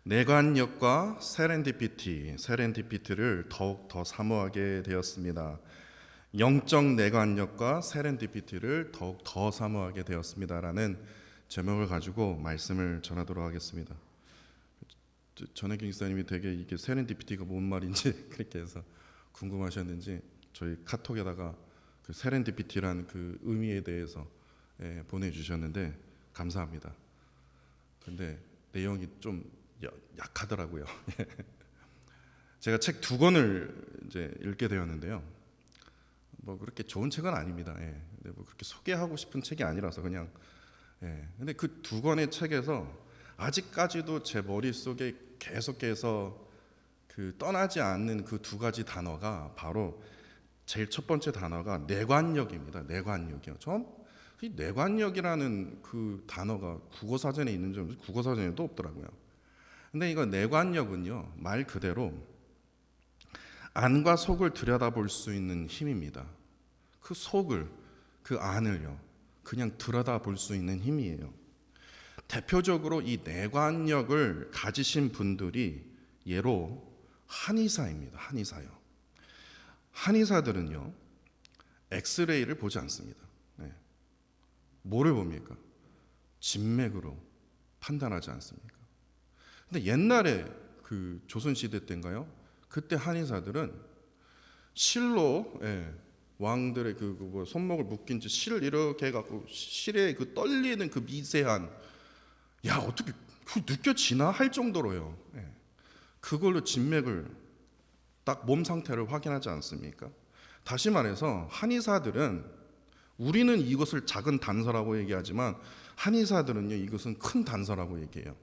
뇌관력과 세렌디피티를 더욱 더 사모하게 되었습니다. 영적 뇌관력과 세렌디피티를 더욱 더 사모하게 되었습니다라는 제목을 가지고 말씀을 전하도록 하겠습니다. 전혜경 목사님이 되게 이게 세렌디피티가 뭔 말인지 그렇게 해서 궁금하셨는지 저희 카톡에다가 그 세렌디피티라는 그 의미에 대해서 보내주셨는데 감사합니다. 근데 내용이 좀 약하더라고요. 제가 책 2권을 이제 읽게 되었는데요. 뭐 그렇게 좋은 책은 아닙니다. 근데 뭐 그렇게 소개하고 싶은 책이 아니라서 그냥. 근데 그 2권의 책에서 아직까지도 제 머릿속에 계속해서 그 떠나지 않는 그 2가지 단어가 바로 제일 첫 번째 단어가 뇌관력입니다. 뇌관력이요. 이 뇌관력이라는 그 단어가 국어사전에 있는 줄 국어사전에도 없더라고요. 근데 이거 뇌관력은요, 말 그대로 안과 속을 들여다볼 수 있는 힘입니다. 그 속을, 그 안을요, 그냥 들여다볼 수 있는 힘이에요. 대표적으로 이 뇌관력을 가지신 분들이 예로 한의사입니다. 한의사요. 한의사들은요, 엑스레이를 보지 않습니다. 뭐를 봅니까? 진맥으로 판단하지 않습니까? 근데 옛날에 그 조선시대 때인가요? 그때 한의사들은 실로 왕들의 그 손목을 묶인 채 실을 이렇게 해갖고 실에 그 떨리는 그 미세한 어떻게 느껴지나 할 정도로요. 그걸로 진맥을 딱 몸 상태를 확인하지 않습니까? 다시 말해서 한의사들은 우리는 이것을 작은 단서라고 얘기하지만 한의사들은요 이것은 큰 단서라고 얘기해요.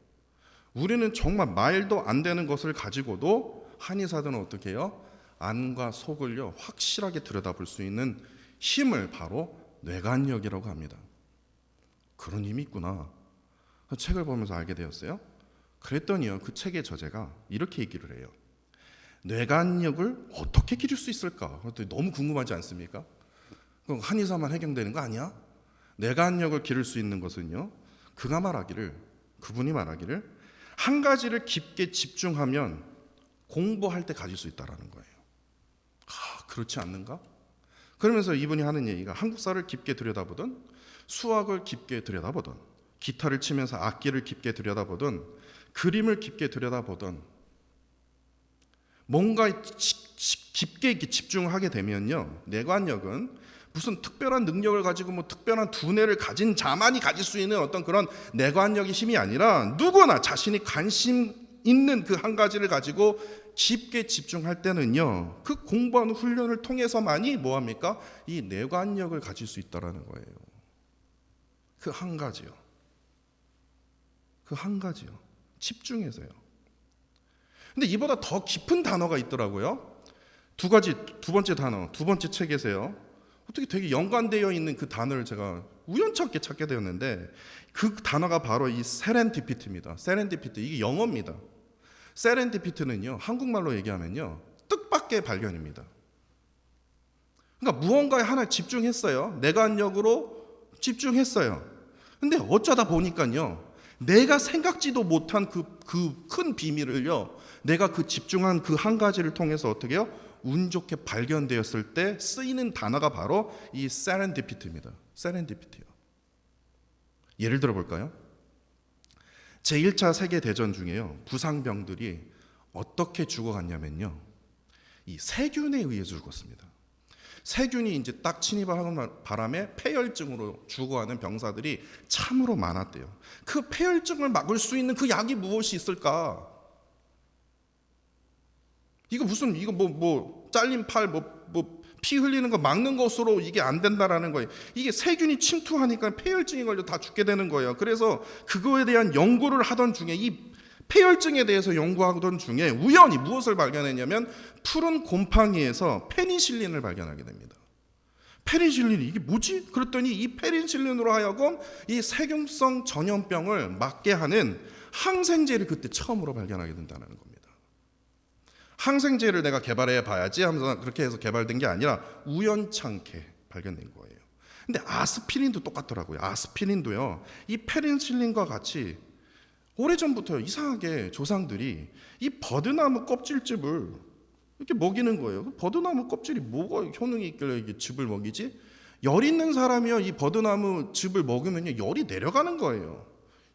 우리는 정말 말도 안 되는 것을 가지고도 한의사들은 어떻게 해요? 안과 속을요 확실하게 들여다볼 수 있는 힘을 바로 뇌관력이라고 합니다. 그런 힘이 있구나. 책을 보면서 알게 되었어요. 그랬더니요 그 책의 저자가 이렇게 얘기를 해요. 뇌관력을 어떻게 기를 수 있을까? 너무 궁금하지 않습니까? 한의사만 해결되는 거 아니야? 뇌관력을 기를 수 있는 것은요 그분이 말하기를 한 가지를 깊게 집중하면 공부할 때 가질 수 있다라는 거예요. 그렇지 않는가? 그러면서 이분이 하는 얘기가 한국사를 깊게 들여다보든 수학을 깊게 들여다보든 기타를 치면서 악기를 깊게 들여다보든 그림을 깊게 들여다보든 뭔가 깊게 집중하게 되면요 뇌관력은 무슨 특별한 능력을 가지고 특별한 두뇌를 가진 자만이 가질 수 있는 어떤 그런 뇌관력의 힘이 아니라 누구나 자신이 관심 있는 그 한 가지를 가지고 깊게 집중할 때는요 그 공부하는 훈련을 통해서만이 뭐합니까? 이 뇌관력을 가질 수 있다라는 거예요. 그 한 가지요. 그 한 가지요. 집중해서요. 근데 이보다 더 깊은 단어가 있더라고요. 두 번째 단어, 두 번째 책에서요. 어떻게 되게 연관되어 있는 그 단어를 제가 우연찮게 찾게 되었는데 그 단어가 바로 이 세렌디피티입니다. 세렌디피티, 이게 영어입니다. 세렌디피티는요 한국말로 얘기하면요 뜻밖의 발견입니다. 그러니까 무언가에 하나 집중했어요. 뇌관력으로 집중했어요. 근데 어쩌다 보니까요 내가 생각지도 못한 그 큰 비밀을요 내가 그 집중한 그 한 가지를 통해서 어떻게 해요? 운 좋게 발견되었을 때 쓰이는 단어가 바로 이 세렌디피티입니다. 세렌디피티요. 예를 들어 볼까요? 제1차 세계대전 중에요 부상병들이 어떻게 죽어갔냐면요 이 세균에 의해 죽었습니다. 세균이 이제 딱 침입하는 바람에 폐혈증으로 죽어가는 병사들이 참으로 많았대요. 그 폐혈증을 막을 수 있는 그 약이 무엇이 있을까? 이거 잘린 팔 피 흘리는 거 막는 것으로 이게 안 된다라는 거예요. 이게 세균이 침투하니까 폐혈증이 걸려 다 죽게 되는 거예요. 그래서 그거에 대한 연구를 하던 중에 이 폐혈증에 대해서 연구하던 중에 우연히 무엇을 발견했냐면 푸른 곰팡이에서 페니실린을 발견하게 됩니다. 페니실린이 이게 뭐지? 그랬더니 이 페니실린으로 하여금 이 세균성 전염병을 막게 하는 항생제를 그때 처음으로 발견하게 된다는 겁니다. 항생제를 내가 개발해 봐야지 하면서 그렇게 해서 개발된 게 아니라 우연찮게 발견된 거예요. 근데 아스피린도 똑같더라고요. 아스피린도요 이 페니실린과 같이 오래전부터 이상하게 조상들이 이 버드나무 껍질즙을 이렇게 먹이는 거예요. 버드나무 껍질이 뭐가 효능이 있길래 이게 즙을 먹이지? 열 있는 사람이요, 이 버드나무 즙을 먹으면요 열이 내려가는 거예요.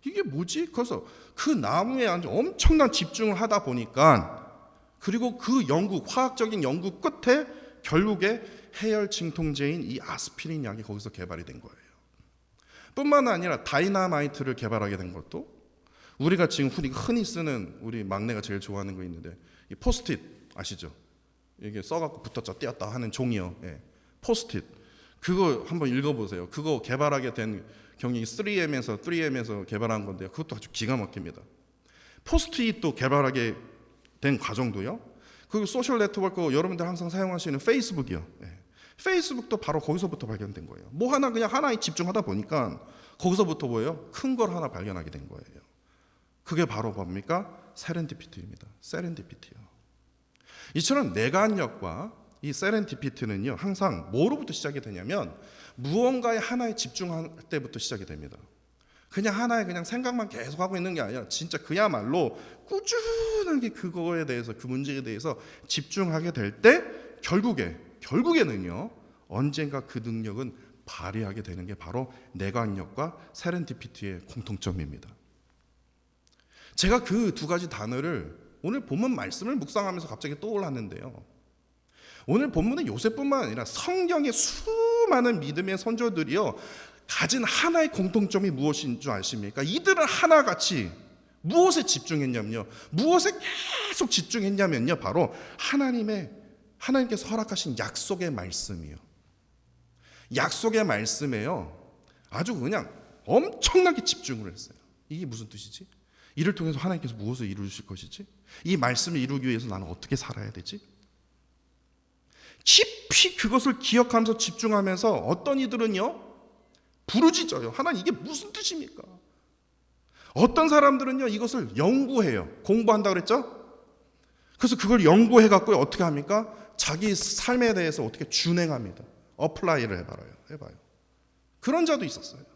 이게 뭐지? 그래서 그 나무에 아주 엄청난 집중을 하다 보니까, 그리고 그 연구, 화학적인 연구 끝에 결국에 해열 진통제인 이 아스피린 약이 거기서 개발이 된 거예요. 뿐만 아니라 다이나마이트를 개발하게 된 것도, 우리가 지금 흔히 쓰는, 우리 막내가 제일 좋아하는 거 있는데, 이 포스트잇 아시죠? 이게 써갖고 붙었다 떼었다 하는 종이요. 예. 포스트잇. 그거 한번 읽어보세요. 그거 개발하게 된 경이 3M에서 개발한 건데요. 그것도 아주 기가 막힙니다. 포스트잇도 개발하게 된 과정도요. 그리고 소셜 네트워크, 여러분들 항상 사용하시는 페이스북이요. 예. 페이스북도 바로 거기서부터 발견된 거예요. 뭐 하나 그냥 하나에 집중하다 보니까 거기서부터 뭐예요? 큰 걸 하나 발견하게 된 거예요. 그게 바로 뭡니까? 세렌디피티입니다. 세렌디피티요. 이처럼 내관력과 이 세렌디피티는요, 항상 뭐로부터 시작이 되냐면 무언가에 하나에 집중할 때부터 시작이 됩니다. 그냥 하나에 그냥 생각만 계속 하고 있는 게 아니라 진짜 그야말로 꾸준하게 그거에 대해서, 그 문제에 대해서 집중하게 될 때 결국에는요 언젠가 그 능력은 발휘하게 되는 게 바로 내관력과 세렌디피티의 공통점입니다. 제가 그 두 가지 단어를 오늘 본문 말씀을 묵상하면서 갑자기 떠올랐는데요, 오늘 본문은 요셉뿐만 아니라 성경의 수많은 믿음의 선조들이요 가진 하나의 공통점이 무엇인 줄 아십니까? 이들은 하나같이 무엇에 집중했냐면요, 무엇에 계속 집중했냐면요, 바로 하나님께서 허락하신 약속의 말씀이요. 약속의 말씀에요 아주 그냥 엄청나게 집중을 했어요. 이게 무슨 뜻이지? 이를 통해서 하나님께서 무엇을 이루실 것이지? 이 말씀을 이루기 위해서 나는 어떻게 살아야 되지? 깊이 그것을 기억하면서 집중하면서 어떤 이들은요 부르짖어요. 하나님 이게 무슨 뜻입니까? 어떤 사람들은요 이것을 연구해요. 공부한다고 그랬죠? 그래서 그걸 연구해갖고 어떻게 합니까? 자기 삶에 대해서 어떻게 준행합니다. 어플라이를 해봐요. 그런 자도 있었어요.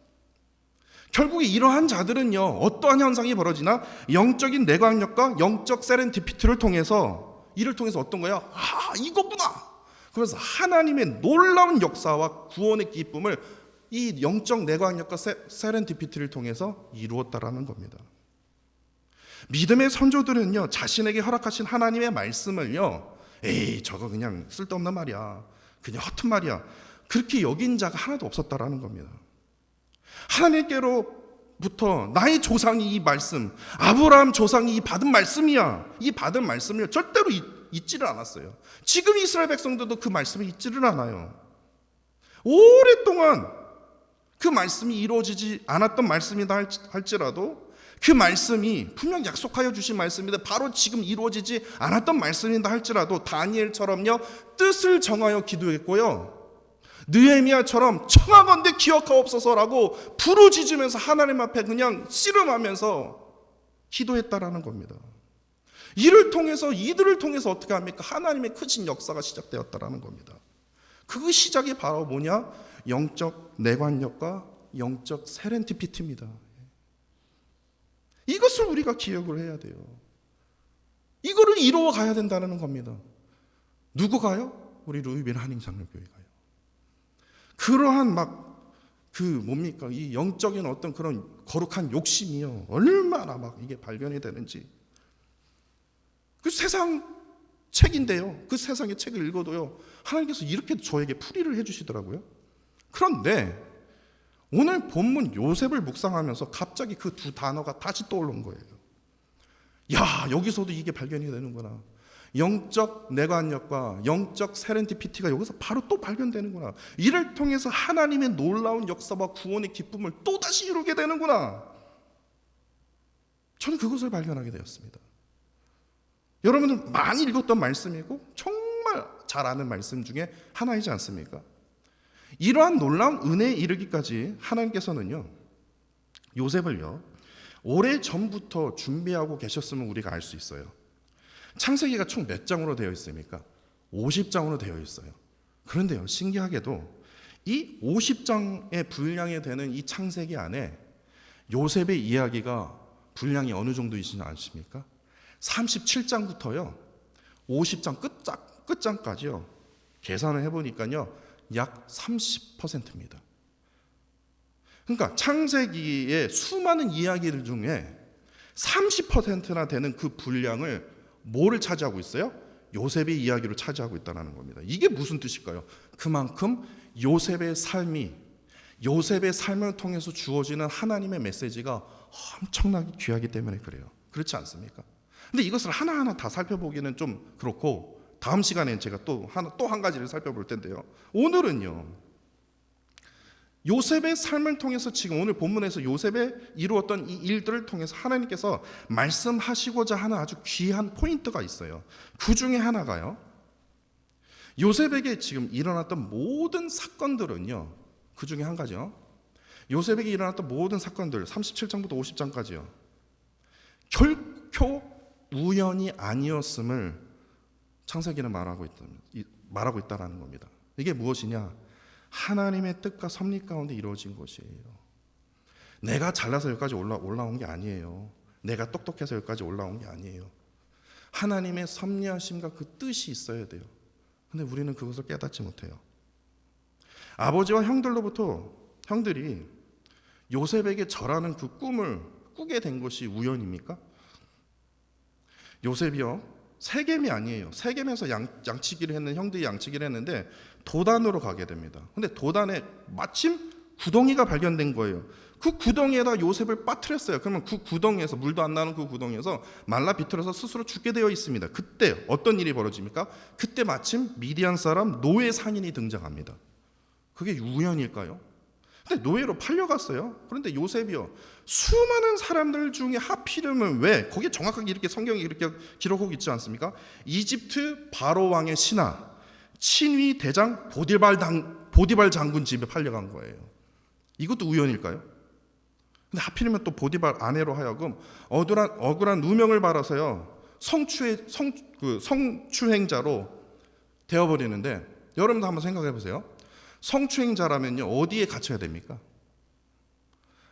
결국에 이러한 자들은요 어떠한 현상이 벌어지나 영적인 내관력과 영적 세렌디피티를 통해서, 이를 통해서 어떤 거야? 아 이거구나. 그래서 하나님의 놀라운 역사와 구원의 기쁨을 이 영적 내관력과 세렌디피티를 통해서 이루었다라는 겁니다. 믿음의 선조들은요 자신에게 허락하신 하나님의 말씀을요, 에이 저거 그냥 쓸데없는 말이야, 그냥 허튼 말이야, 그렇게 여긴 자가 하나도 없었다라는 겁니다. 하나님께로부터 나의 조상이 이 말씀, 아브라함 조상이 이 받은 말씀이야, 이 받은 말씀을 절대로 잊지를 않았어요. 지금 이스라엘 백성들도 그 말씀을 잊지를 않아요. 오랫동안 그 말씀이 이루어지지 않았던 말씀이다 할지라도, 그 말씀이 분명 약속하여 주신 말씀인데 바로 지금 이루어지지 않았던 말씀이다 할지라도 다니엘처럼요 뜻을 정하여 기도했고요, 느헤미야처럼 청하건대 기억하옵소서라고 부르짖으면서 하나님 앞에 그냥 씨름하면서 기도했다라는 겁니다. 이들을 통해서 어떻게 합니까? 하나님의 크신 역사가 시작되었다라는 겁니다. 그 시작이 바로 뭐냐? 영적 내관력과 영적 세렌디피티입니다. 이것을 우리가 기억을 해야 돼요. 이거를 이루어 가야 된다는 겁니다. 누구 가요? 우리 루이빈 한인장로교회 가요. 그러한 뭡니까? 이 영적인 어떤 그런 거룩한 욕심이요. 얼마나 이게 발견이 되는지. 그 세상 책인데요. 그 세상의 책을 읽어도요. 하나님께서 이렇게 저에게 풀이를 해주시더라고요. 그런데 오늘 본문 요셉을 묵상하면서 갑자기 그 두 단어가 다시 떠오른 거예요. 야, 여기서도 이게 발견이 되는구나. 영적 내관력과 영적 세렌디피티가 여기서 바로 또 발견되는구나. 이를 통해서 하나님의 놀라운 역사와 구원의 기쁨을 또다시 이루게 되는구나. 저는 그것을 발견하게 되었습니다. 여러분은 많이 읽었던 말씀이고 정말 잘 아는 말씀 중에 하나이지 않습니까? 이러한 놀라운 은혜에 이르기까지 하나님께서는요 요셉을요 오래전부터 준비하고 계셨음을 우리가 알 수 있어요. 창세기가 총 몇 장으로 되어 있습니까? 50장으로 되어 있어요. 그런데요 신기하게도 이 50장의 분량이 되는 이 창세기 안에 요셉의 이야기가 분량이 어느 정도이시지 않습니까? 37장부터요 50장 끝장까지요 계산을 해보니까요 약 30%입니다. 그러니까 창세기의 수많은 이야기들 중에 30%나 되는 그 분량을 뭐를 차지하고 있어요? 요셉의 이야기로 차지하고 있다는 겁니다. 이게 무슨 뜻일까요? 그만큼 요셉의 삶을 통해서 주어지는 하나님의 메시지가 엄청나게 귀하기 때문에 그래요. 그렇지 않습니까? 근데 이것을 하나하나 다 살펴보기는 좀 그렇고 다음 시간에 제가 또 한 가지를 살펴볼 텐데요. 오늘은요. 요셉의 삶을 통해서 지금 오늘 본문에서 요셉의 이루었던 이 일들을 통해서 하나님께서 말씀하시고자 하는 아주 귀한 포인트가 있어요. 그 중에 하나가요. 요셉에게 지금 일어났던 모든 사건들은요. 그 중에 한 가지요. 요셉에게 일어났던 모든 사건들 37장부터 50장까지요. 결코 우연이 아니었음을 창세기는 말하고 있다라는 겁니다. 이게 무엇이냐? 하나님의 뜻과 섭리 가운데 이루어진 것이에요. 내가 잘나서 여기까지 올라온 게 아니에요. 내가 똑똑해서 여기까지 올라온 게 아니에요. 하나님의 섭리하심과 그 뜻이 있어야 돼요. 근데 우리는 그것을 깨닫지 못해요. 아버지와 형들이 요셉에게 절하는 그 꿈을 꾸게 된 것이 우연입니까? 요셉이요 세겜이 아니에요. 세겜에서 양치기를 했는 형들이 양치기를 했는데 도단으로 가게 됩니다. 근데 도단에 마침 구덩이가 발견된 거예요. 그 구덩이에다 요셉을 빠뜨렸어요. 그러면 그 구덩이에서 물도 안 나는 그 구덩이에서 말라 비틀어서 스스로 죽게 되어 있습니다. 그때 어떤 일이 벌어집니까? 그때 마침 미디안 사람 노예 상인이 등장합니다. 그게 우연일까요? 근데 노예로 팔려갔어요. 그런데 요셉이요 수많은 사람들 중에 하필이면 왜 거기에 정확하게 이렇게 성경이 이렇게 기록하고 있지 않습니까? 이집트 바로 왕의 신하 친위 대장 보디발 장군 집에 팔려간 거예요. 이것도 우연일까요? 근데 하필이면 또 보디발 아내로 하여금 억울한 누명을 받아서요 성추행자로 되어버리는데 여러분도 한번 생각해 보세요. 성추행자라면요 어디에 갇혀야 됩니까?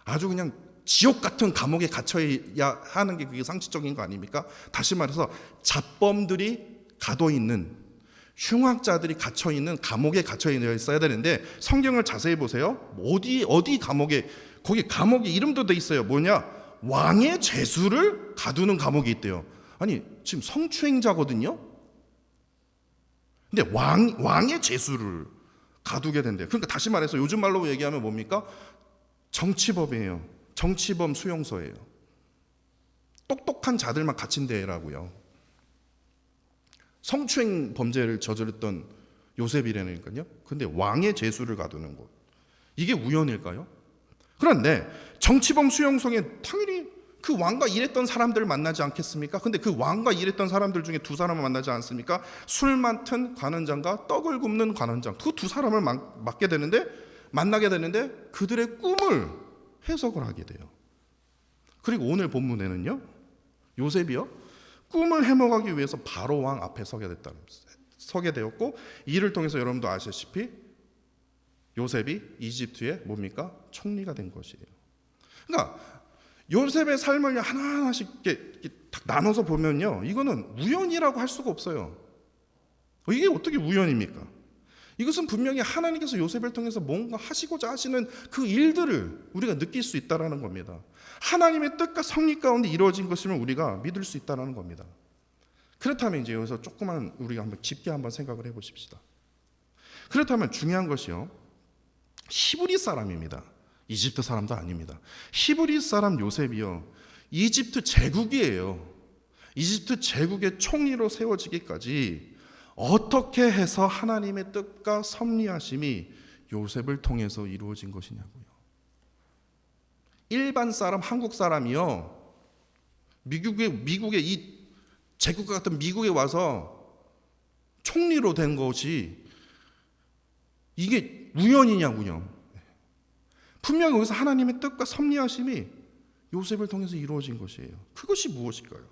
아주 그냥 지옥 같은 감옥에 갇혀야 하는 게 그게 상식적인 거 아닙니까? 다시 말해서 잡범들이 가둬있는 흉악자들이 갇혀있는 감옥에 갇혀 있어야 되는데 성경을 자세히 보세요. 어디 감옥에 거기 감옥이 이름도 돼 있어요. 뭐냐? 왕의 죄수를 가두는 감옥이 있대요. 아니 지금 성추행자거든요. 근데 왕의 죄수를 가두게 된대요. 그러니까 다시 말해서 요즘 말로 얘기하면 뭡니까? 정치범이에요. 정치범 수용소예요. 똑똑한 자들만 갇힌 데라고요. 성추행 범죄를 저질렀던 요셉이라니까요. 근데 왕의 죄수를 가두는 곳. 이게 우연일까요? 그런데 정치범 수용소에 당연히 그 왕과 일했던 사람들을 만나지 않겠습니까? 근데 그 왕과 일했던 사람들 중에 두 사람을 만나지 않습니까? 술 맡은 관원장과 떡을 굽는 관원장. 그 두 사람을 만나게 되는데 그들의 꿈을 해석을 하게 돼요. 그리고 오늘 본문에는요. 요셉이요. 꿈을 해먹기 위해서 바로 왕 앞에 서게 되었고 이를 통해서 여러분도 아시다시피 요셉이 이집트의 뭡니까? 총리가 된 것이에요. 그러니까 요셉의 삶을 하나하나씩 이렇게 나눠서 보면요. 이거는 우연이라고 할 수가 없어요. 이게 어떻게 우연입니까? 이것은 분명히 하나님께서 요셉을 통해서 뭔가 하시고자 하시는 그 일들을 우리가 느낄 수 있다는 겁니다. 하나님의 뜻과 섭리 가운데 이루어진 것임을 우리가 믿을 수 있다는 겁니다. 그렇다면 이제 여기서 조금만 우리가 한번 깊게 한번 생각을 해보십시다. 그렇다면 중요한 것이요. 히브리 사람입니다. 이집트 사람도 아닙니다. 히브리 사람 요셉이요. 이집트 제국이에요. 이집트 제국의 총리로 세워지기까지 어떻게 해서 하나님의 뜻과 섭리하심이 요셉을 통해서 이루어진 것이냐고요. 일반 사람, 한국 사람이요. 미국의 이 제국과 같은 미국에 와서 총리로 된 것이 이게 우연이냐고요. 분명히 여기서 하나님의 뜻과 섭리하심이 요셉을 통해서 이루어진 것이에요. 그것이 무엇일까요?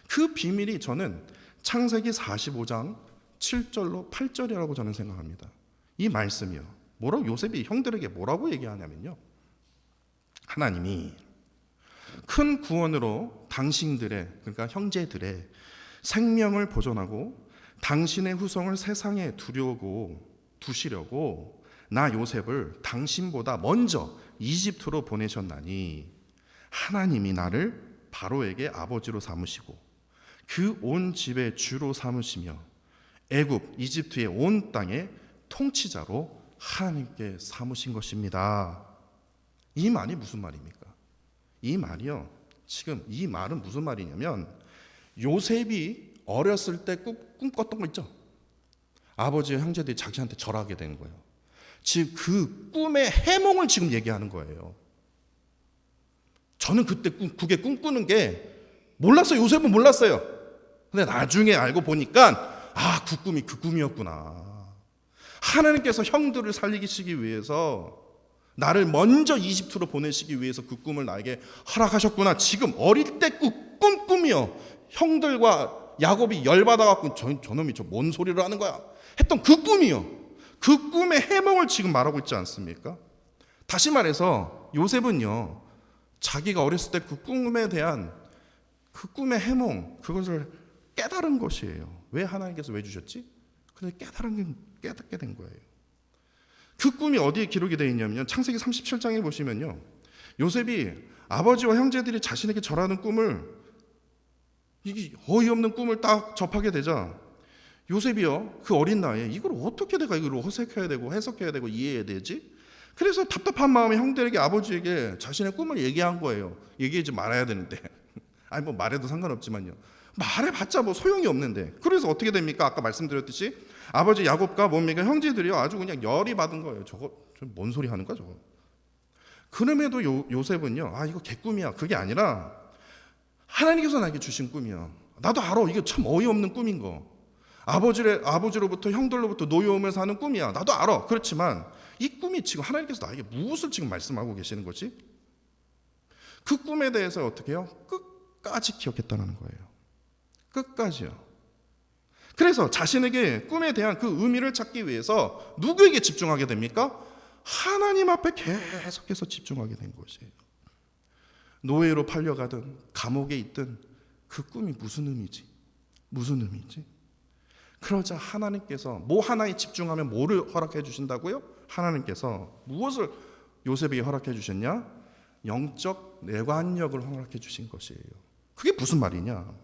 그 비밀이 저는 창세기 45장 7절로 8절이라고 저는 생각합니다. 이 말씀이요. 요셉이 형들에게 뭐라고 얘기하냐면요. 하나님이 큰 구원으로 당신들의, 그러니까 형제들의 생명을 보존하고 당신의 후손을 세상에 두시려고 나 요셉을 당신보다 먼저 이집트로 보내셨나니 하나님이 나를 바로에게 아버지로 삼으시고 그 온 집의 주로 삼으시며 애굽 이집트의 온 땅의 통치자로 하나님께 삼으신 것입니다. 이 말이 무슨 말입니까? 이 말이요, 지금 이 말은 무슨 말이냐면 요셉이 어렸을 때 꿈꿨던 거 있죠? 아버지와 형제들이 자기한테 절하게 된 거예요. 지금 그 꿈의 해몽을 지금 얘기하는 거예요. 저는 그때 그게 꿈꾸는 게 몰랐어요. 요셉은 몰랐어요. 근데 나중에 알고 보니까 그 꿈이 그 꿈이었구나. 하나님께서 형들을 살리시기 위해서 나를 먼저 이집트로 보내시기 위해서 그 꿈을 나에게 허락하셨구나. 지금 어릴 때 꿈이요. 형들과 야곱이 열받아갖고 저놈이 저 뭔 소리를 하는 거야 했던 그 꿈이요. 그 꿈의 해몽을 지금 말하고 있지 않습니까? 다시 말해서 요셉은요, 자기가 어렸을 때 그 꿈에 대한 그 꿈의 해몽, 그것을 깨달은 것이에요. 왜 하나님께서 왜 주셨지? 근데 깨닫게 된 거예요. 그 꿈이 어디에 기록이 되어 있냐면요, 창세기 37장에 보시면요, 요셉이 아버지와 형제들이 자신에게 절하는 꿈을, 이게 어이없는 꿈을 딱 접하게 되자 요셉이요, 그 어린 나이에 이걸 어떻게 내가 이걸 어색해야 되고 해석해야 되고 이해해야 되지? 그래서 답답한 마음에 형들에게, 아버지에게 자신의 꿈을 얘기한 거예요. 얘기하지 말아야 되는데 아니 뭐 말해도 상관없지만요, 말해봤자 뭐 소용이 없는데. 그래서 어떻게 됩니까? 아까 말씀드렸듯이 아버지 야곱과 뭡니까? 형제들이요, 아주 그냥 열이 받은 거예요. 저거 뭔 소리 하는 거야 저거. 그럼에도 요셉은요, 이거 개꿈이야, 그게 아니라 하나님께서 나에게 주신 꿈이야. 나도 알아, 이게 참 어이없는 꿈인 거. 아버지로부터 형들로부터 노여움을 사는 꿈이야. 나도 알아. 그렇지만 이 꿈이 지금 하나님께서 나에게 무엇을 지금 말씀하고 계시는 거지? 그 꿈에 대해서 어떻게 해요? 끝까지 기억했다는 거예요. 끝까지요. 그래서 자신에게 꿈에 대한 그 의미를 찾기 위해서 누구에게 집중하게 됩니까? 하나님 앞에 계속해서 집중하게 된 것이에요. 노예로 팔려가든 감옥에 있든 그 꿈이 무슨 의미지? 무슨 의미지? 그러자 하나님께서 뭐 하나에 집중하면 뭐를 허락해 주신다고요? 하나님께서 무엇을 요셉에게 허락해 주셨냐? 영적 내관력을 허락해 주신 것이에요. 그게 무슨 말이냐?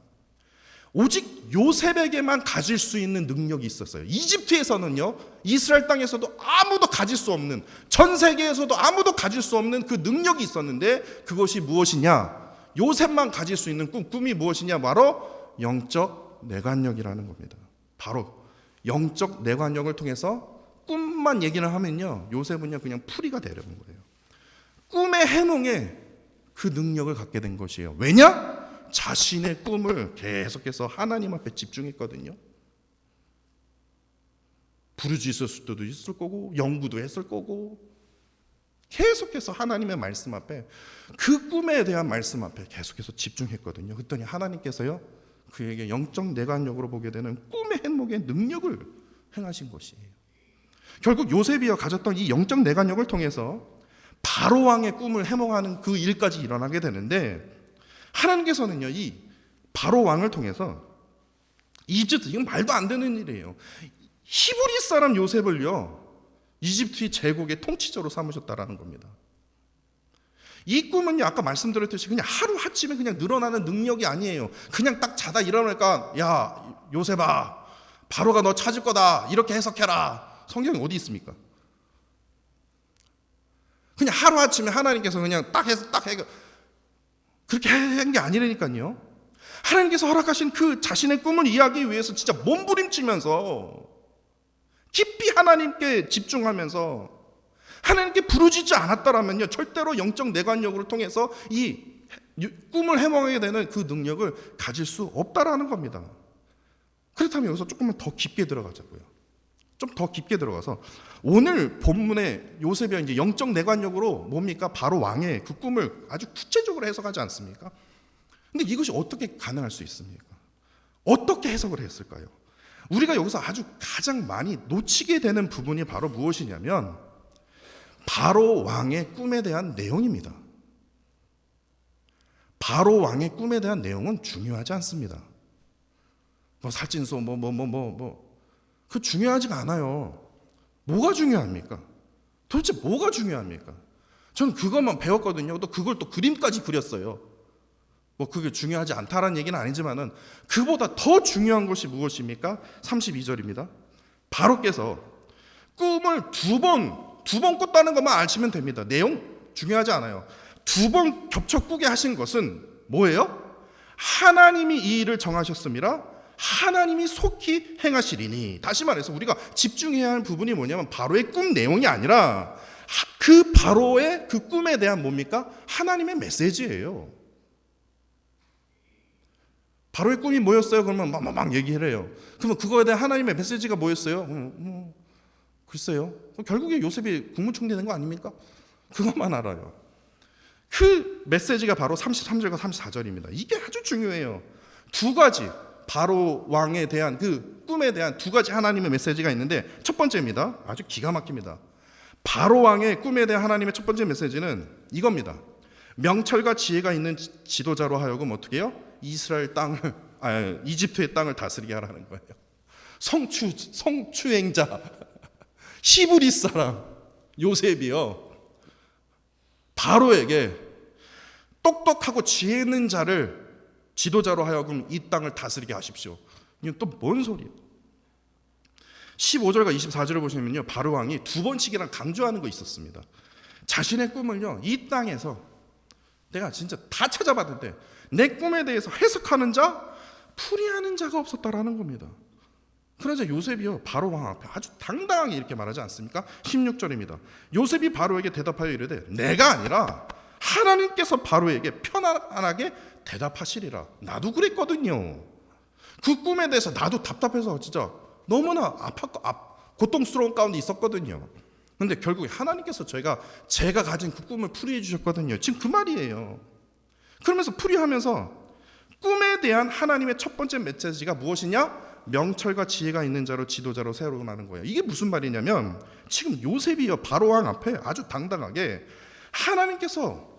오직 요셉에게만 가질 수 있는 능력이 있었어요. 이집트에서는요, 이스라엘 땅에서도 아무도 가질 수 없는, 전 세계에서도 아무도 가질 수 없는 그 능력이 있었는데, 그것이 무엇이냐? 요셉만 가질 수 있는 꿈이 무엇이냐? 바로 영적 내관력이라는 겁니다. 바로 영적 내관력을 통해서 꿈만 얘기를 하면요, 요셉은요 그냥 풀이가 되려는 거예요. 꿈의 해몽에 그 능력을 갖게 된 것이에요. 왜냐? 자신의 꿈을 계속해서 하나님 앞에 집중했거든요. 부르짖었을 때도 있을 거고 연구도 했을 거고 계속해서 하나님의 말씀 앞에, 그 꿈에 대한 말씀 앞에 계속해서 집중했거든요. 그랬더니 하나님께서요, 그에게 영적 내관력으로 보게 되는 꿈의 해몽의 능력을 행하신 것이에요. 결국 요셉이요 가졌던 이 영적 내관력을 통해서 바로 왕의 꿈을 해몽하는 그 일까지 일어나게 되는데, 하나님께서는요 이 바로 왕을 통해서 이집트, 이건 말도 안 되는 일이에요. 히브리 사람 요셉을요 이집트의 제국의 통치자로 삼으셨다라는 겁니다. 이 꿈은요, 아까 말씀드렸듯이 그냥 하루아침에 그냥 늘어나는 능력이 아니에요. 그냥 딱 자다 일어나니까, 야 요셉아, 바로가 너 찾을 거다, 이렇게 해석해라. 성경에 어디 있습니까? 그냥 하루아침에 하나님께서 그냥 딱 해서 딱 해, 그렇게 한 게 아니라니까요. 하나님께서 허락하신 그 자신의 꿈을 이해하기 위해서 진짜 몸부림치면서 깊이 하나님께 집중하면서 하나님께 부르짖지 않았다라면요, 절대로 영적 내관력을 통해서 이 꿈을 해몽하게 되는 그 능력을 가질 수 없다라는 겁니다. 그렇다면 여기서 조금만 더 깊게 들어가자고요. 좀 더 깊게 들어가서 오늘 본문의 요셉이 이제 영적 내관력으로 뭡니까? 바로 왕의 그 꿈을 아주 구체적으로 해석하지 않습니까? 근데 이것이 어떻게 가능할 수 있습니까? 어떻게 해석을 했을까요? 우리가 여기서 아주 가장 많이 놓치게 되는 부분이 바로 무엇이냐면 바로 왕의 꿈에 대한 내용입니다. 바로 왕의 꿈에 대한 내용은 중요하지 않습니다. 뭐 살찐소 그 중요하지가 않아요. 뭐가 중요합니까? 도대체 뭐가 중요합니까? 저는 그것만 배웠거든요. 또 그걸 또 그림까지 그렸어요. 뭐 그게 중요하지 않다라는 얘기는 아니지만은 그보다 더 중요한 것이 무엇입니까? 32절입니다. 바로께서 꿈을 두 번 꿨다는 것만 아시면 됩니다. 내용 중요하지 않아요. 두 번 겹쳐 꾸게 하신 것은 뭐예요? 하나님이 이 일을 정하셨습니다. 하나님이 속히 행하시리니. 다시 말해서 우리가 집중해야 할 부분이 뭐냐면 바로의 꿈 내용이 아니라 그 바로의 그 꿈에 대한 뭡니까? 하나님의 메시지예요. 바로의 꿈이 뭐였어요? 그러면 막 얘기해요. 그러면 그거에 대한 하나님의 메시지가 뭐였어요? 글쎄요. 결국에 요셉이 국무총리 된 거 아닙니까? 그것만 알아요. 그 메시지가 바로 33절과 34절입니다. 이게 아주 중요해요. 두 가지 바로 왕에 대한 그 꿈에 대한 두 가지 하나님의 메시지가 있는데 첫 번째입니다. 아주 기가 막힙니다. 바로 왕의 꿈에 대한 하나님의 첫 번째 메시지는 이겁니다. 명철과 지혜가 있는 지도자로 하여금 어떻게 해요? 이스라엘 땅을 이집트의 땅을 다스리게 하라는 거예요. 성추행자 히브리 사람 요셉이요. 바로에게 똑똑하고 지혜 있는 자를 지도자로 하여금 이 땅을 다스리게 하십시오. 이건 또 뭔 소리예요? 15절과 24절을 보시면요, 바로 왕이 두 번씩이나 강조하는 거 있었습니다. 자신의 꿈을요, 이 땅에서 내가 진짜 다 찾아봤는데 내 꿈에 대해서 해석하는 자, 풀이하는 자가 없었다라는 겁니다. 그러자 요셉이요, 바로 왕 앞에 아주 당당하게 이렇게 말하지 않습니까? 16절입니다. 요셉이 바로에게 대답하여 이르되 내가 아니라 하나님께서 바로에게 편안하게 대답하시리라. 나도 그랬거든요. 그 꿈에 대해서 나도 답답해서 진짜 너무나 고통스러운 가운데 있었거든요. 그런데 결국에 하나님께서 제가 가진 그 꿈을 풀이해 주셨거든요. 지금 그 말이에요. 그러면서 풀이하면서 꿈에 대한 하나님의 첫 번째 메시지가 무엇이냐? 명철과 지혜가 있는 자로 지도자로 세우라는 거예요. 이게 무슨 말이냐면 지금 요셉이요, 바로 왕 앞에 아주 당당하게 하나님께서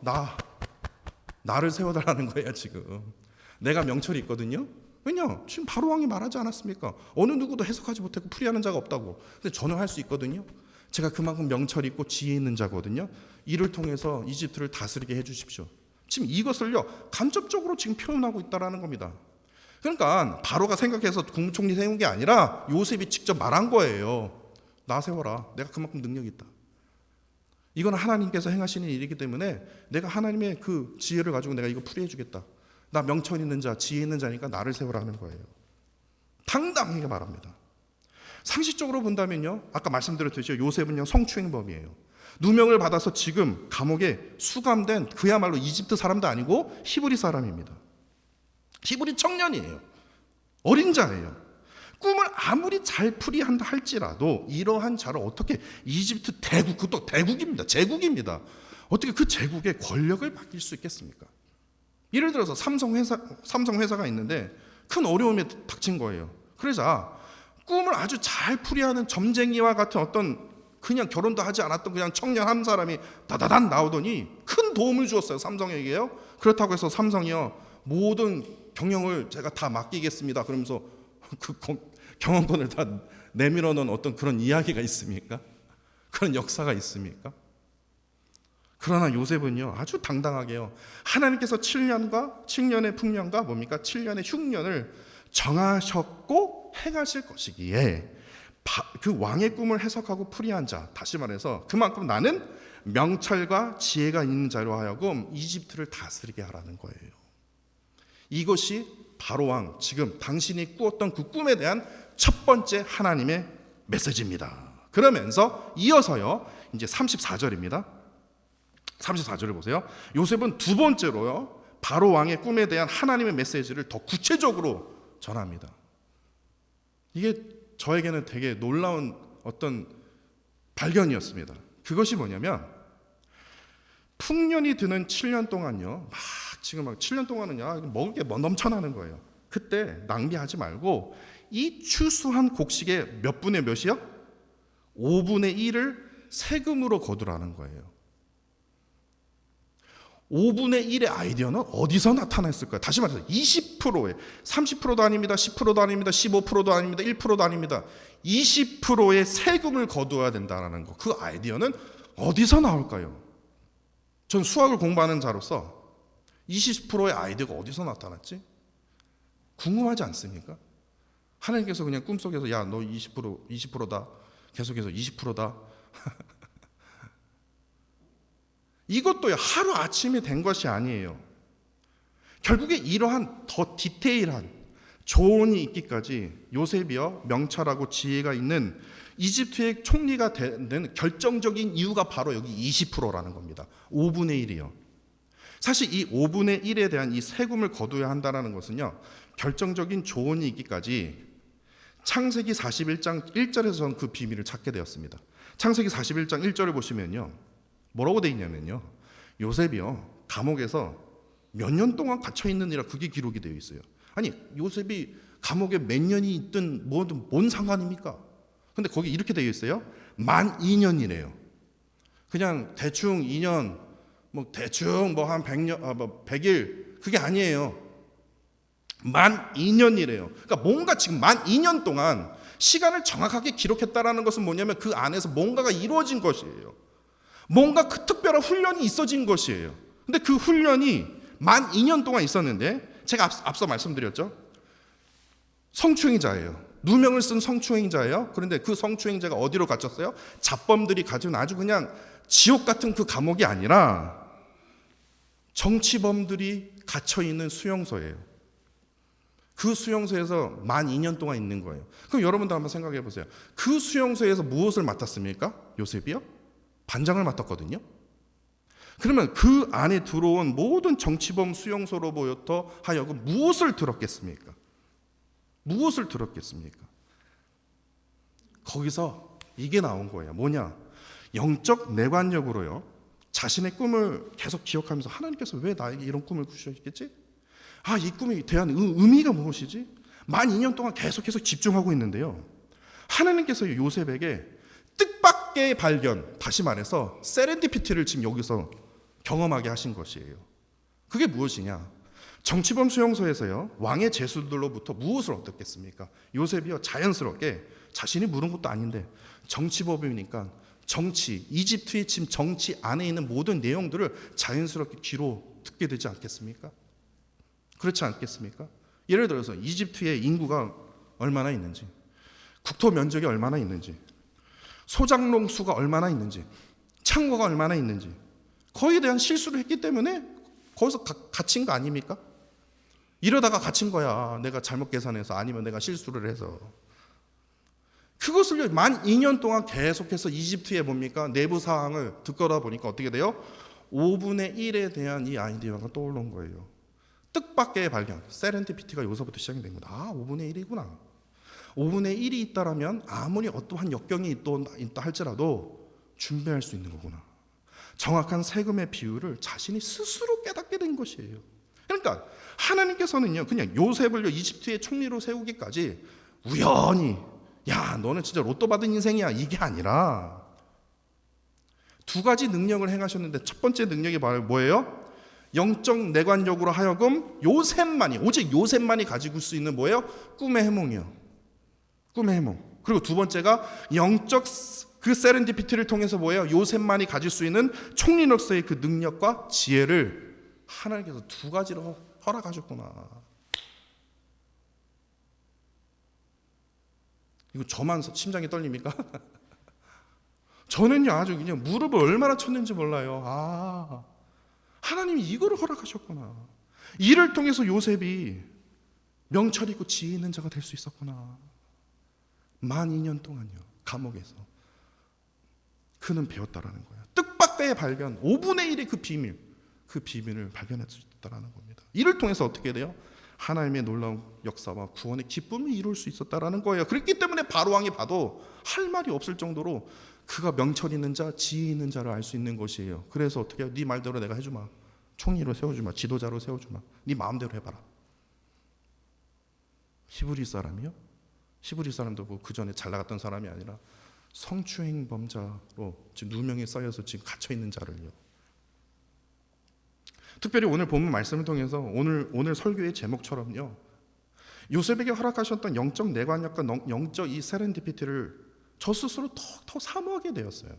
나를 세워달라는 거예요. 지금 내가 명철이 있거든요. 왜냐? 지금 바로 왕이 말하지 않았습니까? 어느 누구도 해석하지 못하고 풀이하는 자가 없다고. 근데 저는 할 수 있거든요. 제가 그만큼 명철이 있고 지혜 있는 자거든요. 이를 통해서 이집트를 다스리게 해주십시오. 지금 이것을요, 간접적으로 지금 표현하고 있다라는 겁니다. 그러니까 바로가 생각해서 국무총리 세운 게 아니라 요셉이 직접 말한 거예요. 나 세워라. 내가 그만큼 능력이 있다. 이건 하나님께서 행하시는 일이기 때문에 내가 하나님의 그 지혜를 가지고 내가 이거 풀이해 주겠다. 나 명철 있는 자, 지혜 있는 자니까 나를 세우라는 거예요. 당당하게 말합니다. 상식적으로 본다면요, 아까 말씀드렸듯이 요셉은요, 성추행범이에요. 누명을 받아서 지금 감옥에 수감된 그야말로 이집트 사람도 아니고 히브리 사람입니다. 히브리 청년이에요. 어린 자예요. 꿈을 아무리 잘 풀이한다 할지라도 이러한 자를 어떻게 이집트 대국, 그것도 대국입니다. 제국입니다. 어떻게 그 제국의 권력을 맡길 수 있겠습니까? 예를 들어서 삼성 회사가 있는데 큰 어려움에 닥친 거예요. 그러자 꿈을 아주 잘 풀이하는 점쟁이와 같은 어떤 그냥 결혼도 하지 않았던 그냥 청년 한 사람이 다다단 나오더니 큰 도움을 주었어요. 삼성에게요. 그렇다고 해서 삼성이요, 모든 경영을 제가 다 맡기겠습니다. 그러면서 그 경영권을 다 내밀어 놓은 어떤 그런 이야기가 있습니까? 그런 역사가 있습니까? 그러나 요셉은요, 아주 당당하게요, 하나님께서 7년의 풍년과 뭡니까? 7년의 흉년을 정하셨고 행하실 것이기에 그 왕의 꿈을 해석하고 풀이한 자, 다시 말해서 그만큼 나는 명철과 지혜가 있는 자로 하여금 이집트를 다스리게 하라는 거예요. 이것이 바로 왕, 지금 당신이 꾸었던 그 꿈에 대한 첫 번째 하나님의 메시지입니다. 그러면서 이어서요, 이제 34절입니다. 34절을 보세요. 요셉은 두 번째로요, 바로 왕의 꿈에 대한 하나님의 메시지를 더 구체적으로 전합니다. 이게 저에게는 되게 놀라운 어떤 발견이었습니다. 그것이 뭐냐면 풍년이 드는 7년 동안요, 지금 막 7년 동안은 먹을 게 넘쳐나는 거예요. 그때 낭비하지 말고 이 추수한 곡식의 몇 분의 몇이요? 5분의 1을 세금으로 거두라는 거예요. 5분의 1의 아이디어는 어디서 나타났을까요? 다시 말해서 20%에 30%도 아닙니다. 10%도 아닙니다. 15%도 아닙니다. 1%도 아닙니다. 20%의 세금을 거두어야 된다는 거. 그 아이디어는 어디서 나올까요? 전 수학을 공부하는 자로서 20%의 아이디어가 어디서 나타났지? 궁금하지 않습니까? 하나님께서 그냥 꿈속에서 야, 너 20%다. 계속해서 20%다. 이것도요, 하루아침에 된 것이 아니에요. 결국에 이러한 더 디테일한 조언이 있기까지 요셉이요, 명철하고 지혜가 있는 이집트의 총리가 되는 결정적인 이유가 바로 여기 20%라는 겁니다. 5분의 1이요. 사실 이 5분의 1에 대한 이 세금을 거둬야 한다는 것은요, 결정적인 조언이 있기까지 창세기 41장 1절에서 저는 그 비밀을 찾게 되었습니다. 창세기 41장 1절을 보시면요, 뭐라고 되어 있냐면요, 요셉이요, 감옥에서 몇 년 동안 갇혀 있느니라, 그게 기록이 되어 있어요. 아니, 요셉이 감옥에 몇 년이 있든 뭐든 뭔 상관입니까? 근데 거기 이렇게 되어 있어요. 만 2년이래요. 그냥 대충 2년, 뭐 대충 뭐 한 100년, 100일, 그게 아니에요. 만 2년이래요. 그러니까 뭔가 지금 만 2년 동안 시간을 정확하게 기록했다라는 것은 뭐냐면 그 안에서 뭔가가 이루어진 것이에요. 뭔가 그 특별한 훈련이 있어진 것이에요. 근데 그 훈련이 만 2년 동안 있었는데, 제가 앞서 말씀드렸죠. 성추행자예요. 누명을 쓴 성추행자예요. 그런데 그 성추행자가 어디로 갇혔어요? 잡범들이 가진 아주 그냥 지옥 같은 그 감옥이 아니라 정치범들이 갇혀 있는 수용소예요. 그 수용소에서 만 2년 동안 있는 거예요. 그럼 여러분도 한번 생각해 보세요. 그 수용소에서 무엇을 맡았습니까? 요셉이요? 반장을 맡았거든요. 그러면 그 안에 들어온 모든 정치범 수용소로부터 하여금 무엇을 들었겠습니까? 무엇을 들었겠습니까? 거기서 이게 나온 거예요. 뭐냐? 영적 내관력으로요, 자신의 꿈을 계속 기억하면서 하나님께서 왜 나에게 이런 꿈을 주셨겠지? 아, 이 꿈에 대한 의미가 무엇이지? 만 2년 동안 계속해서 집중하고 있는데요, 하나님께서 요셉에게 뜻밖의 발견, 다시 말해서 세렌디피티를 지금 여기서 경험하게 하신 것이에요. 그게 무엇이냐? 정치범 수용소에서요, 왕의 제수들로부터 무엇을 얻었겠습니까? 요셉이요, 자연스럽게 자신이 물은 것도 아닌데 정치범이니까 정치, 이집트의 지금 정치 안에 있는 모든 내용들을 자연스럽게 귀로 듣게 되지 않겠습니까? 그렇지 않겠습니까? 예를 들어서 이집트의 인구가 얼마나 있는지, 국토 면적이 얼마나 있는지, 소장농 수가 얼마나 있는지, 창고가 얼마나 있는지, 거기에 대한 실수를 했기 때문에 거기서 갇힌 거 아닙니까? 이러다가 갇힌 거야. 내가 잘못 계산해서, 아니면 내가 실수를 해서. 그것을 만 2년 동안 계속해서 이집트의 뭡니까? 내부 사항을 듣거라 보니까 어떻게 돼요? 5분의 1에 대한 이 아이디어가 떠오른 거예요. 뜻밖의 발견, 세렌디피티가 여기서부터 시작이 됩니다. 아, 5분의 1이구나. 5분의 1이 있다라면 아무리 어떠한 역경이 있다 할지라도 준비할 수 있는 거구나. 정확한 세금의 비율을 자신이 스스로 깨닫게 된 것이에요. 그러니까 하나님께서는요, 그냥 요셉을 이집트의 총리로 세우기까지 우연히, 야, 너는 진짜 로또 받은 인생이야, 이게 아니라 두 가지 능력을 행하셨는데, 첫 번째 능력이 바로 뭐예요? 영적 내관력으로 하여금 요셉만이, 오직 요셉만이 가지고 있을 수 있는 뭐예요? 꿈의 해몽이요. 꿈의 해몽. 그리고 두 번째가 영적 그 세렌디피티를 통해서 뭐예요? 요셉만이 가질 수 있는 총리로서의 그 능력과 지혜를 하나님께서 두 가지로 허락하셨구나. 이거 저만 심장이 떨립니까? 저는요, 아주 그냥 무릎을 얼마나 쳤는지 몰라요. 아, 하나님이 이거를 허락하셨구나. 이를 통해서 요셉이 명철 있고 지혜 있는 자가 될 수 있었구나. 만 2년 동안요, 감옥에서 그는 배웠다라는 거예요. 뜻밖의 발견, 5분의 1의 그 비밀을 발견할 수 있다라는 겁니다. 이를 통해서 어떻게 돼요? 하나님의 놀라운 역사와 구원의 기쁨을 이룰 수 있었다라는 거예요. 그렇기 때문에 바로 왕이 봐도 할 말이 없을 정도로 그가 명철 있는 자, 지혜 있는 자를 알 수 있는 것이에요. 그래서 어떻게 해요? 네 말대로 내가 해주마. 총리로 세워주마. 지도자로 세워주마. 네 마음대로 해봐라. 히브리 사람이요? 히브리 사람도 그 전에 잘 나갔던 사람이 아니라 성추행범자로 지금 누명에 쌓여서 지금 갇혀 있는 자를요. 특별히 오늘 본문 말씀을 통해서 오늘 설교의 제목처럼요, 요셉에게 허락하셨던 영적 내관력과 영적 이 세렌디피티를 저 스스로 더 사모하게 되었어요.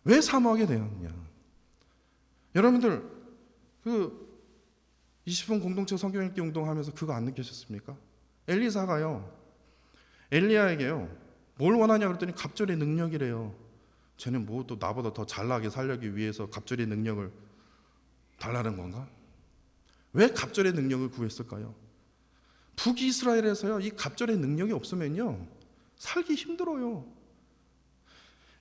왜 사모하게 되었냐? 여러분들 그 20분 공동체 성경 읽기 운동하면서 그거 안 느끼셨습니까? 엘리사가요, 엘리야에게요, 뭘 원하냐 그랬더니 갑절의 능력이래요. 쟤는 뭐 또 나보다 더 잘나게 살려기 위해서 갑절의 능력을 달라는 건가? 왜 갑절의 능력을 구했을까요? 북이스라엘에서요, 이 갑절의 능력이 없으면요 살기 힘들어요.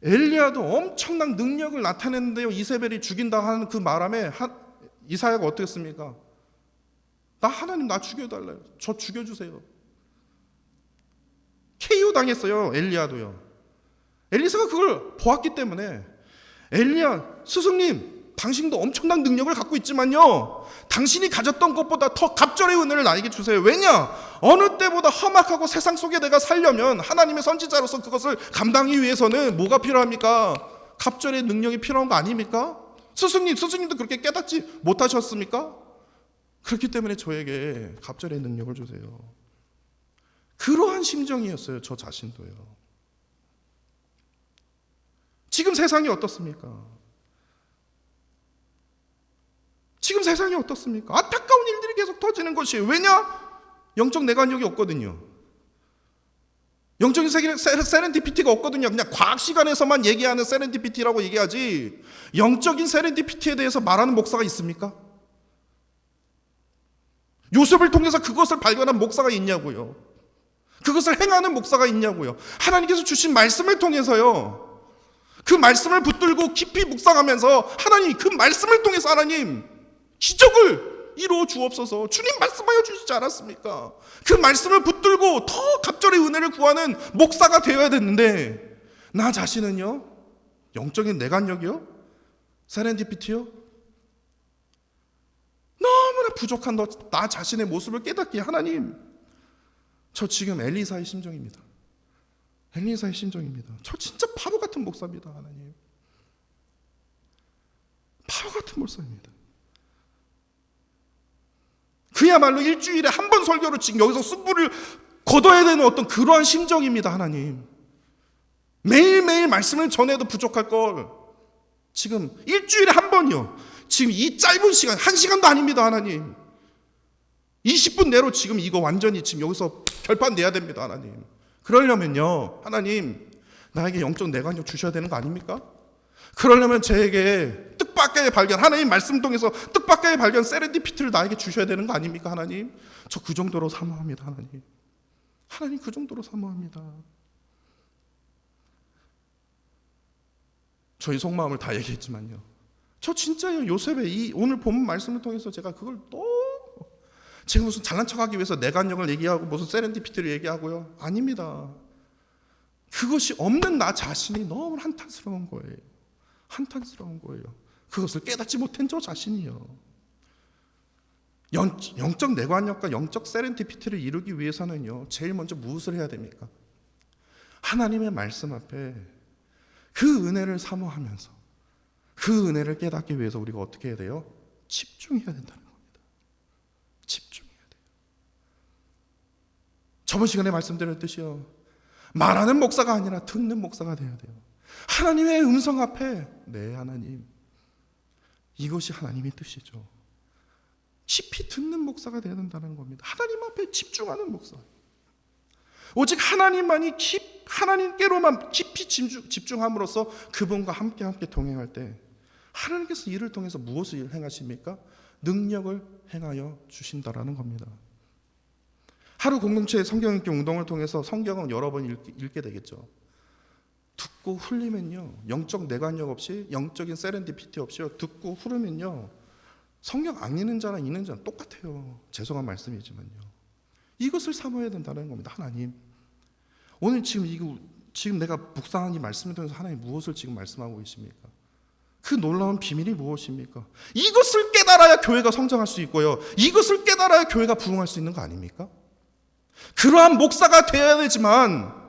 엘리야도 엄청난 능력을 나타냈는데요, 이세벨이 죽인다 하는 그 말함에 이사야가 어떻게 했습니까? 하나님 나 죽여달라요. 저 죽여주세요. KO 당했어요. 엘리야도요. 엘리사가 그걸 보았기 때문에, 엘리야 스승님, 당신도 엄청난 능력을 갖고 있지만요, 당신이 가졌던 것보다 더 갑절의 은혜를 나에게 주세요. 왜냐? 어느 때보다 험악하고 세상 속에 내가 살려면 하나님의 선지자로서 그것을 감당하기 위해서는 뭐가 필요합니까? 갑절의 능력이 필요한 거 아닙니까? 스승님도 그렇게 깨닫지 못하셨습니까? 그렇기 때문에 저에게 갑절의 능력을 주세요. 그러한 심정이었어요. 저 자신도요. 지금 세상이 어떻습니까? 지금 세상이 어떻습니까? 안타까운 일들이 계속 터지는 것이에요. 왜냐? 영적 내관력이 없거든요. 영적인 세렌디피티가 없거든요. 그냥 과학 시간에서만 얘기하는 세렌디피티라고 얘기하지, 영적인 세렌디피티에 대해서 말하는 목사가 있습니까? 요셉을 통해서 그것을 발견한 목사가 있냐고요. 그것을 행하는 목사가 있냐고요. 하나님께서 주신 말씀을 통해서요, 그 말씀을 붙들고 깊이 묵상하면서 하나님, 그 말씀을 통해서 하나님 기적을 이루어 주옵소서. 주님 말씀하여 주시지 않았습니까? 그 말씀을 붙들고 더 갑절의 은혜를 구하는 목사가 되어야 되는데, 나 자신은요, 영적인 내관력이요, 세렌디피티요, 너무나 부족한 나 자신의 모습을 깨닫기에 하나님, 저 지금 엘리사의 심정입니다. 엘리사의 심정입니다. 저 진짜 바보 같은 목사입니다. 하나님, 바보 같은 목사입니다. 그야말로 일주일에 한 번 설교로 지금 여기서 승부를 거둬야 되는 어떤 그러한 심정입니다. 하나님, 매일매일 말씀을 전해도 부족할 걸 지금 일주일에 한 번이요, 지금 이 짧은 시간, 1시간도 아닙니다. 하나님, 20분 내로 지금 이거 완전히 지금 여기서 결판 내야 됩니다. 하나님, 그러려면요, 하나님 나에게 영적 내관력 주셔야 되는 거 아닙니까? 그러려면 저에게 뜻밖의 발견, 하나님 말씀 통해서 뜻밖의 발견, 세렌디피티를 나에게 주셔야 되는 거 아닙니까? 하나님, 저 그 정도로 사모합니다. 하나님 그 정도로 사모합니다. 저희 속마음을 다 얘기했지만요, 저 진짜요, 요셉의 이 오늘 본문 말씀을 통해서 제가 그걸 제가 무슨 잘난 척하기 위해서 내관력을 얘기하고 무슨 세렌디피티를 얘기하고요, 아닙니다. 그것이 없는 나 자신이 너무 한탄스러운 거예요. 한탄스러운 거예요. 그것을 깨닫지 못한 저 자신이요. 영적 내관력과 영적 세렌디피티를 이루기 위해서는요, 제일 먼저 무엇을 해야 됩니까? 하나님의 말씀 앞에 그 은혜를 사모하면서 그 은혜를 깨닫기 위해서 우리가 어떻게 해야 돼요? 집중해야 된다는 겁니다. 집중해야 돼요. 저번 시간에 말씀드렸듯이요, 말하는 목사가 아니라 듣는 목사가 돼야 돼요. 하나님의 음성 앞에, 네 하나님, 이것이 하나님의 뜻이죠, 깊이 듣는 목사가 되어야 된다는 겁니다. 하나님 앞에 집중하는 목사, 오직 하나님께로만 깊이 집중함으로써 그분과 함께 동행할 때 하나님께서 이를 통해서 무엇을 행하십니까? 능력을 행하여 주신다라는 겁니다. 하루 공동체 성경 읽기 운동을 통해서 성경은 여러 번 읽게 되겠죠. 듣고 흘리면요, 영적 내관력 없이, 영적인 세렌디피티 없이요, 듣고 흐르면요, 성경 안 읽는 자랑 읽는 자랑 똑같아요. 죄송한 말씀이지만요, 이것을 사모해야 된다는 겁니다. 하나님, 오늘 지금 내가 묵상한 이 말씀을 통해서 하나님 무엇을 지금 말씀하고 계십니까? 그 놀라운 비밀이 무엇입니까? 이것을 깨달아야 교회가 성장할 수 있고요, 이것을 깨달아야 교회가 부흥할 수 있는 거 아닙니까? 그러한 목사가 되어야 되지만,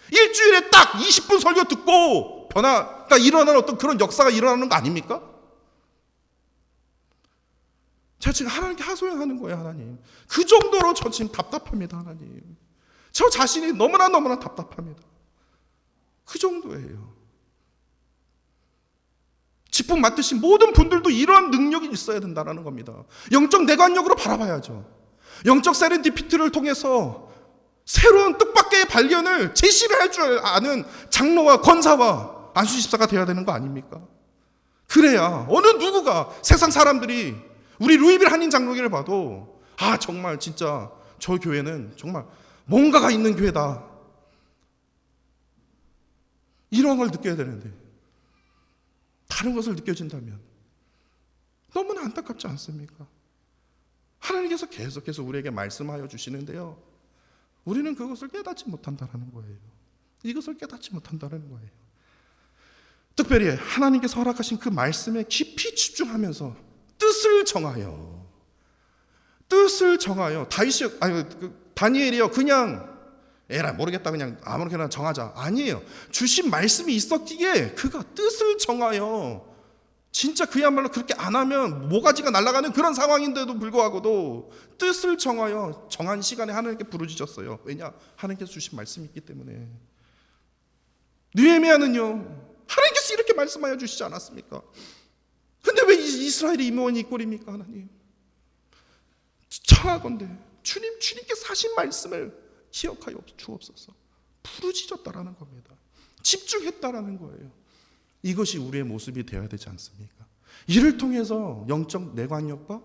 일주일에 딱 20분 설교 듣고 변화가 일어나는 어떤 그런 역사가 일어나는 거 아닙니까? 제가 지금 하나님께 하소연하는 거예요, 하나님. 그 정도로 저 지금 답답합니다, 하나님. 저 자신이 너무나 답답합니다. 그 정도예요. 직분 맡으신 모든 분들도 이러한 능력이 있어야 된다는 겁니다. 영적 내관력으로 바라봐야죠. 영적 세렌디피티를 통해서 새로운 뜻밖의 발견을 제시를 할 줄 아는 장로와 권사와 안수집사가 되어야 되는 거 아닙니까? 그래야 어느 누구가 세상 사람들이 우리 루이빌 한인 장로교를 봐도 정말 진짜 저 교회는 정말 뭔가가 있는 교회다, 이런 걸 느껴야 되는데 다른 것을 느껴진다면 너무나 안타깝지 않습니까? 하나님께서 계속해서 우리에게 말씀하여 주시는데요, 우리는 그것을 깨닫지 못한다는 거예요. 이것을 깨닫지 못한다는 거예요. 특별히 하나님께서 허락하신 그 말씀에 깊이 집중하면서 뜻을 정하여 다니엘이요, 그냥 에라 모르겠다 그냥 아무렇게나 정하자, 아니에요. 주신 말씀이 있었기에 그가 뜻을 정하여, 진짜 그야말로 그렇게 안 하면 모가지가 날아가는 그런 상황인데도 불구하고도 뜻을 정하여 정한 시간에 하나님께 부르짖었어요. 왜냐? 하나님께서 주신 말씀이 있기 때문에. 느헤미야는요, 하나님께서 이렇게 말씀하여 주시지 않았습니까? 근데 왜 이스라엘이 임원이 이 꼴입니까? 하나님, 청하건대 주님께서 하신 말씀을 기억하여 주옵소서. 부르짖었다라는 겁니다. 집중했다라는 거예요. 이것이 우리의 모습이 되어야 되지 않습니까? 이를 통해서 영적 내관력과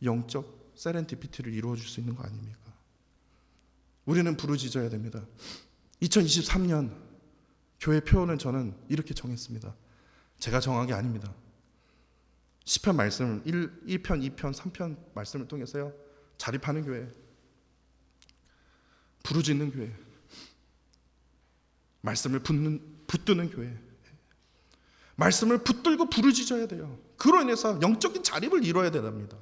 영적 세렌디피티를 이루어줄 수 있는 거 아닙니까? 우리는 부르짖어야 됩니다. 2023년 교회 표어는 저는 이렇게 정했습니다. 제가 정한 게 아닙니다. 시편 말씀 1편, 2편, 3편 말씀을 통해서요, 자립하는 교회, 부르짖는 교회, 말씀을 붙드는 교회, 말씀을 붙들고 부르짖어야 돼요. 그로 인해서 영적인 자립을 이뤄야 됩니다.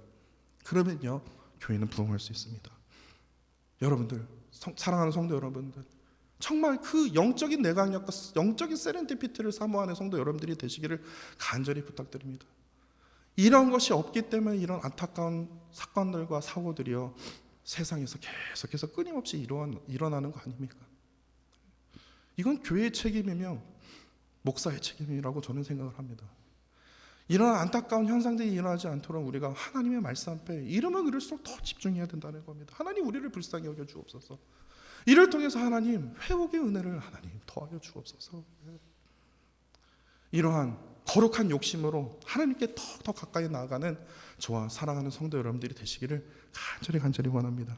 그러면요, 교회는 부흥할 수 있습니다. 여러분들, 사랑하는 성도 여러분들, 정말 그 영적인 내강력과 영적인 세렌디피티를 사모하는 성도 여러분들이 되시기를 간절히 부탁드립니다. 이런 것이 없기 때문에 이런 안타까운 사건들과 사고들이요, 세상에서 계속해서 끊임없이 일어나는 거 아닙니까? 이건 교회의 책임이며 목사의 책임이라고 저는 생각을 합니다. 이런 안타까운 현상들이 일어나지 않도록 우리가 하나님의 말씀 앞에 이르면 이를수록 더 집중해야 된다는 겁니다. 하나님, 우리를 불쌍히 여겨 주옵소서. 이를 통해서 하나님, 회복의 은혜를 하나님 더하여 주옵소서. 이러한 거룩한 욕심으로 하나님께 더 가까이 나아가는 저와 사랑하는 성도 여러분들이 되시기를 간절히 원합니다.